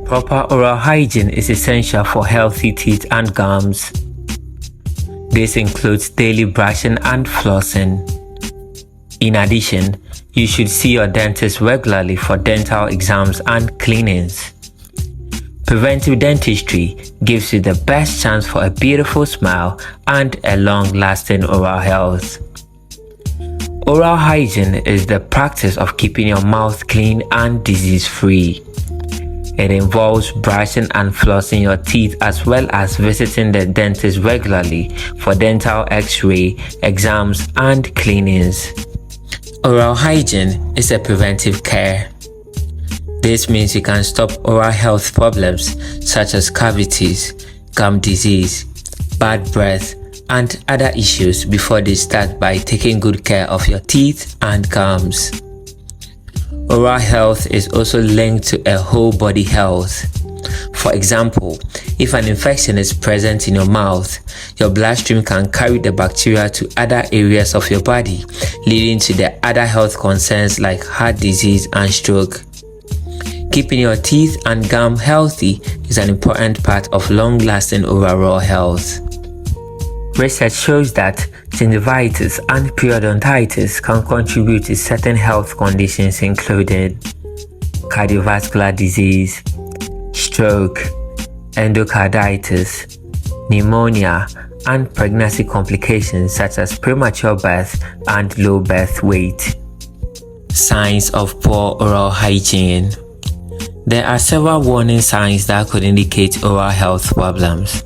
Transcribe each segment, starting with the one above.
Proper oral hygiene is essential for healthy teeth and gums. This includes daily brushing and flossing. In addition, you should see your dentist regularly for dental exams and cleanings. Preventive dentistry gives you the best chance for a beautiful smile and a long-lasting oral health. Oral hygiene is the practice of keeping your mouth clean and disease-free. It involves brushing and flossing your teeth as well as visiting the dentist regularly for dental x-ray, exams, and cleanings. Oral hygiene is a preventive care. This means you can stop oral health problems such as cavities, gum disease, bad breath, and other issues before they start by taking good care of your teeth and gums. Oral health is also linked to a whole body health. For example, if an infection is present in your mouth, your bloodstream can carry the bacteria to other areas of your body, leading to the other health concerns like heart disease and stroke. Keeping your teeth and gum healthy is an important part of long-lasting overall health. Research shows that gingivitis and periodontitis can contribute to certain health conditions including cardiovascular disease, stroke, endocarditis, pneumonia, and pregnancy complications such as premature birth and low birth weight. Signs of poor oral hygiene. There are several warning signs that could indicate oral health problems.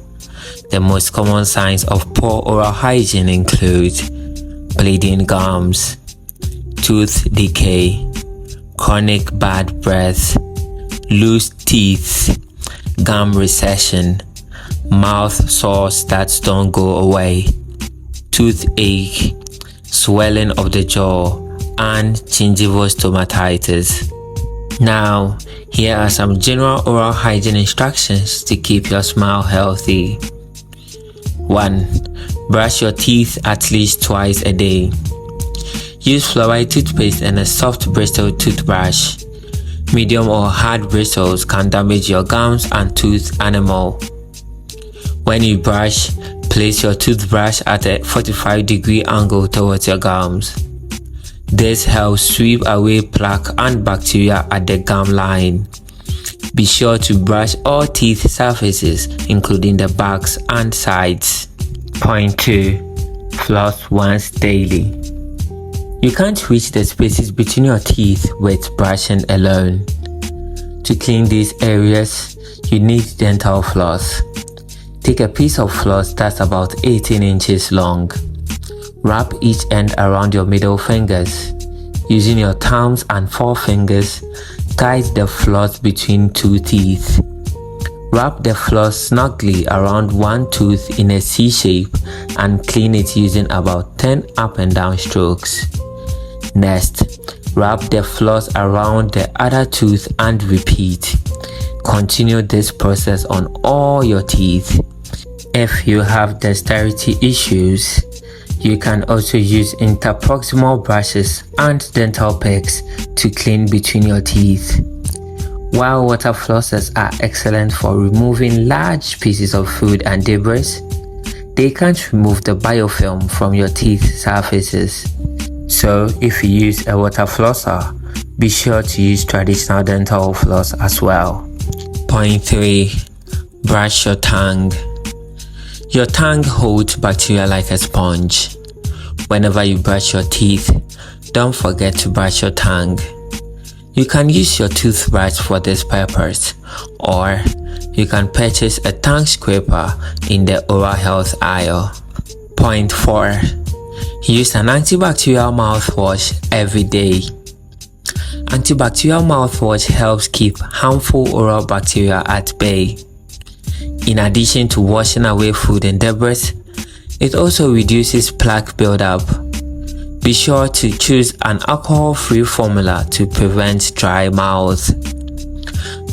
The most common signs of poor oral hygiene include bleeding gums, tooth decay, chronic bad breath, loose teeth, gum recession, mouth sores that don't go away, toothache, swelling of the jaw, and gingival stomatitis. Now, here are some general oral hygiene instructions to keep your smile healthy. 1. Brush your teeth at least twice a day. Use fluoride toothpaste and a soft bristle toothbrush. Medium or hard bristles can damage your gums and tooth enamel. When you brush, place your toothbrush at a 45-degree angle towards your gums. This helps sweep away plaque and bacteria at the gum line. Be sure to brush all teeth surfaces, including the backs and sides. Point 2. Floss once daily. You can't reach the spaces between your teeth with brushing alone. To clean these areas, you need dental floss. Take a piece of floss that's about 18 inches long. Wrap each end around your middle fingers. Using your thumbs and forefingers, guide the floss between two teeth. Wrap the floss snugly around one tooth in a C shape and clean it using about 10 up and down strokes. Next, wrap the floss around the other tooth and repeat. Continue this process on all your teeth. If you have dexterity issues, you can also use interproximal brushes and dental picks to clean between your teeth. While water flossers are excellent for removing large pieces of food and debris, they can't remove the biofilm from your teeth surfaces. So if you use a water flosser, be sure to use traditional dental floss as well. Point 3. Brush your tongue. Your tongue holds bacteria like a sponge. Whenever you brush your teeth, don't forget to brush your tongue. You can use your toothbrush for this purpose, or you can purchase a tongue scraper in the oral health aisle. Point 4. Use an antibacterial mouthwash every day. Antibacterial mouthwash helps keep harmful oral bacteria at bay. In addition to washing away food and debris, it also reduces plaque buildup. Be sure to choose an alcohol-free formula to prevent dry mouth.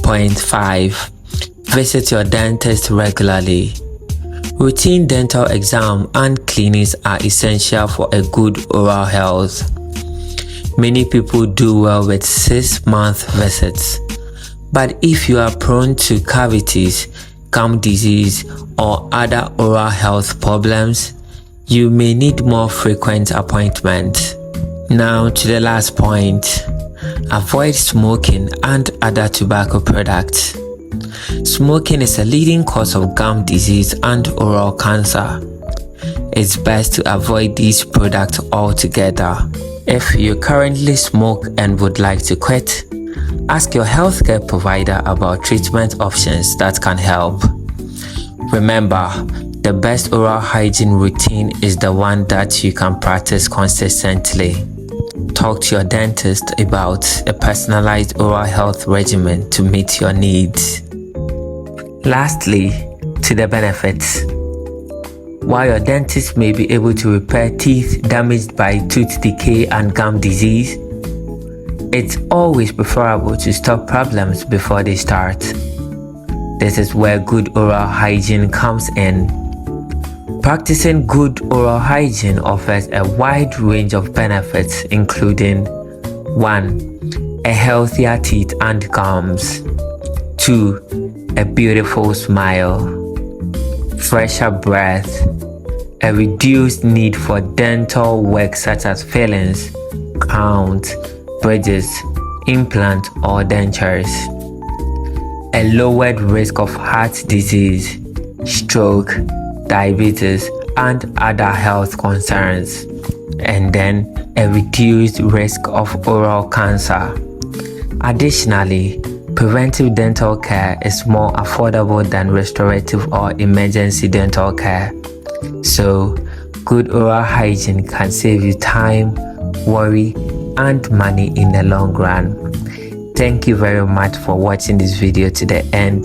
Point 5. Visit your dentist regularly. Routine dental exam and cleanings are essential for a good oral health. Many people do well with 6-month visits, But if you are prone to cavities, gum disease, or other oral health problems, you may need more frequent appointments. Now to the last point. Avoid smoking and other tobacco products. Smoking is a leading cause of gum disease and oral cancer. It's best to avoid these products altogether. If you currently smoke and would like to quit, ask your healthcare provider about treatment options that can help. Remember, the best oral hygiene routine is the one that you can practice consistently. Talk to your dentist about a personalized oral health regimen to meet your needs. Lastly, to the benefits. While your dentist may be able to repair teeth damaged by tooth decay and gum disease, it's always preferable to stop problems before they start. This is where good oral hygiene comes in. Practicing good oral hygiene offers a wide range of benefits, including 1. A healthier teeth and gums. 2. A beautiful smile. Fresher breath. A reduced need for dental work such as fillings, crowns, bridges, implants, or dentures. A lowered risk of heart disease, stroke, diabetes, and other health concerns. And then a reduced risk of oral cancer. Additionally, preventive dental care is more affordable than restorative or emergency dental care. So, good oral hygiene can save you time, worry, and money in the long run. Thank you very much for watching this video to the end.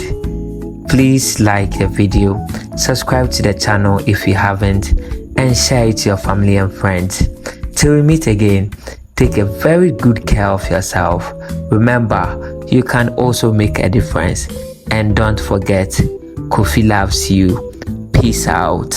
Please like the video, subscribe to the channel if you haven't, and share it to your family and friends. Till we meet again, take a very good care of yourself. Remember, you can also make a difference. And don't forget, Kofi loves you. Peace out.